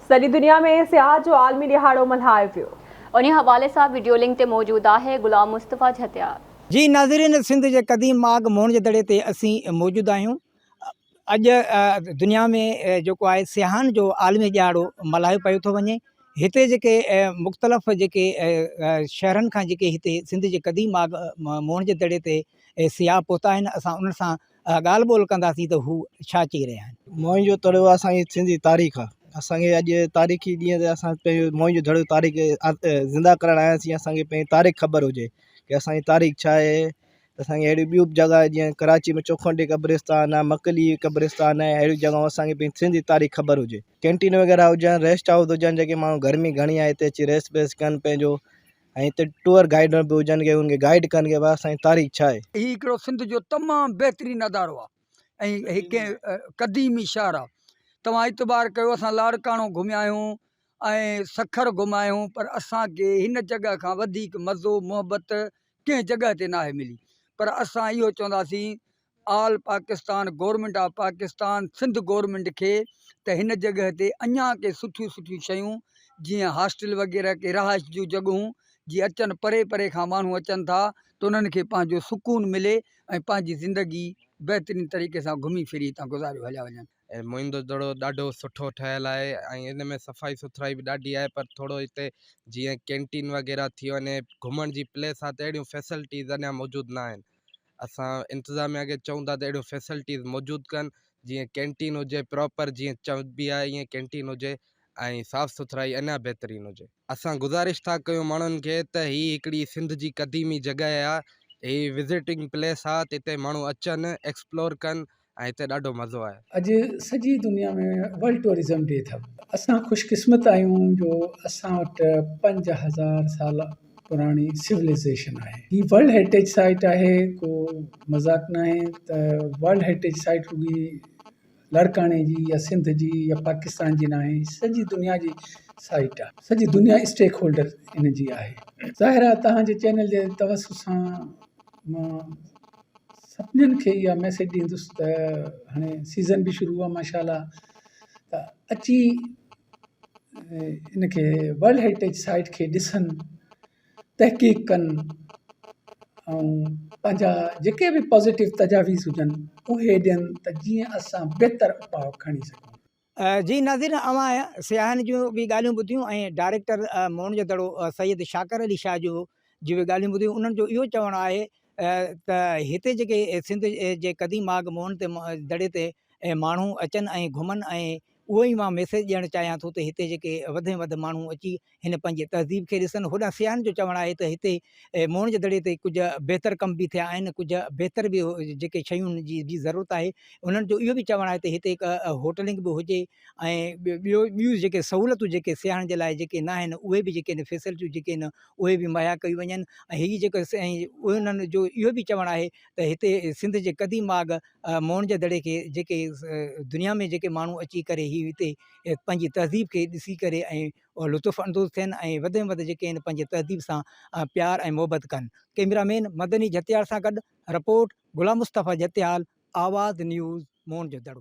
सॼी दुनिया में सियाह जो आलमी ॾिहाड़ो मल्हायो वियो। उन हवाले से वीडियो लिंक ते मौजूद है गुलाम मुस्तफ़ा झतियार। जी नाज़रीन, सिंध के क़दीम माग मोहन के दड़े ते असीं मौजूद आहियूं। अॼु दुनिया में जेको आहे सियाहन जो आलमी ॾिहाड़ो मल्हायो पियो थो वञे। हिते जेके मुख़्तलिफ़ जेके शहरनि खां जेके हिते सिंध जे क़दीम माग मोहन जे दड़े ते सियाह पहुता आहिनि, असां उन्हनि सां ॻाल्हि ॿोल कंदासीं त हू छा चई रहिया आहिनि। मोहन जो दड़ो असांजी सिंधी तारीख़ आहे। असांखे अॼु तारीख़ी ॾींहं ते असां पंहिंजो मोहन जो दड़ो तारीख़ ज़िंदा करणु आयासीं। असांखे पंहिंजी तारीख़ ख़बर हुजे की असांजी तारीख़ छा आहे। असांखे अहिड़ियूं ॿियूं बि जॻह जीअं कराची में चौखंडी क़ब्रिस्तान आहे, मकली क़ब्रिस्तान आहे, अहिड़ियूं जॻहियूं असांखे पंहिंजी सिंधी तारीख़ ख़बर हुजे। कैंटीन वग़ैरह हुजनि, रेस्ट हाउस हुजनि, जेके माण्हू गर्मी घणी आहे हिते अची रेस्ट वेस्ट कनि पंहिंजो, ऐं हिते टूअर गाइडर बि हुजनि की उनखे गाइड कनि की भाई असांजी तारीख़ छा आहे। ही हिकिड़ो सिंध जो तमामु बहितरीनु नज़ारो आहे ऐं हिकु क़दीमी शहर आहे। तव्हां इतबार कयो, असां लाड़काणो घुमिया आहियूं ऐं सखर घुमिया आहियूं, पर असांखे हिन जॻह खां वधीक मज़ो मुहबत कंहिं जॻह ते नाहे मिली। पर असां इहो चवंदासीं all Pakistan government of Pakistan Sindh government खे त हिन जॻह ते अञा के सुठियूं सुठियूं शयूं जीअं हॉस्टल वग़ैरह के रहाइश जूं जॻहूं जीअं अचनि, परे परे खां माण्हू अचनि था त उन्हनि खे पंहिंजो सुकून मिले ऐं पंहिंजी ज़िंदगी बहितरीन तरीक़े सां घुमी फिरी हितां गुज़ारियो हलिया वञनि। ऐं मोहन जो दड़ो ॾाढो सुठो ठहियलु आहे ऐं इन में सफ़ाई सुथराई बि ॾाढी आहे। पर थोरो हिते जीअं कैंटीन वग़ैरह थी वञे, घुमण जी प्लेस आहे, त अहिड़ियूं फैसिलिटीज़ अञा मौजूदु न आहिनि। असां इंतिज़ामिया खे चऊं था त अहिड़ियूं फैसिलिटीज़ मौजूदु कनि, जीअं कैंटीन हुजे प्रॉपर, जीअं चबी आहे ईअं कैंटीन हुजे ऐं साफ़ु सुथराई अञा बहितरीनु हुजे। असां गुज़ारिश था कयूं माण्हुनि खे त हीअ हिकिड़ी सिंध जी क़दीमी जॻह आहे, हीअ विज़िटिंग प्लेस आहे, त हिते माण्हू अचनि, एक्सप्लोर कनि ऐं हिते ॾाढो मज़ो आहे। अॼु सॼी दुनिया में वर्ल्ड टूरिज़म डे अथव। असां ख़ुशकिस्मत आहियूं जो असां वटि 5000 साल पुराणी सिविलाइज़ेशन आहे। ही वर्ल्ड हेरिटेज साइट आहे, को मज़ाक न आहे त वर्ल्ड हेरिटेज साइट रुॻी लाड़काणे जी या सिंध जी या पाकिस्तान जी न आहे, सॼी दुनिया जी साइट आहे। सॼी दुनिया स्टेक होल्डर इन जी आहे। ज़ाहिर आहे तव्हांजे चैनल जे तवसु सां मां सभिनीनि खे इहा मैसेज ॾींदुसि त हाणे सीज़न बि शुरू आहे माशाल्लाह, त अची इनखे वर्ल्ड हेरिटेज साइट खे ॾिसनि, तहक़ीक़ कनि ऐं पंहिंजा जेके बि पॉज़िटिव तजावीज़ हुजनि उहे ॾियनि त जीअं असां बहितर उपाउ खणी सघूं। जी नाज़रीन, अवां सियाहन जूं बि ॻाल्हियूं ॿुधियूं ऐं डायरेक्टर मोहन जो दड़ो सैयद शाकिर अली शाह जो जी बि ॻाल्हियूं ॿुधियूं। उन्हनि जो इहो चवणु आहे त हिते जेके सिंध जे क़दीम माग मोहन ते दड़े ते माण्हू अचनि ऐं घुमनि, ऐं उहो ई मां मैसेज ॾियणु चाहियां थो त हिते जेके वधि में वधि माण्हू अची हिन पंहिंजे तहज़ीब खे ॾिसनि। होॾां सियाहन जो चवणु आहे त हिते मोहन जे दड़े ते कुझु बहितर कम बि थिया आहिनि, कुझु बहितर बि जेके शयुनि जी बि ज़रूरत आहे। उन्हनि जो इहो बि चवणु आहे त हिते हिकु होटलिंग बि हुजे ऐं ॿियूं जेके सहूलियतूं जेके सियाहन जे लाइ जेके न आहिनि उहे बि जेके आहिनि फैसिलिटियूं जेके आहिनि उहे बि मुहैया कयूं वञनि। ऐं हीअ जेको उन्हनि जो इहो बि चवणु आहे त हिते सिंध जे क़दीम माग मोहन जे दड़े खे जेके दुनिया में जेके माण्हू अची करे ही हिते पंहिंजी तहज़ीब खे ॾिसी करे ऐं लुत्फ़ अंदोज़ थियनि ऐं वधि में वधि जेके आहिनि पंहिंजे तहज़ीब सां प्यार ऐं मोहबत कनि। कैमरामैन मदनी झतियार सां गॾु रिपोर्ट गुलाम मुस्तफ़ा झतियाल, आवाज़ न्यूज़, मोहन जो दड़ो।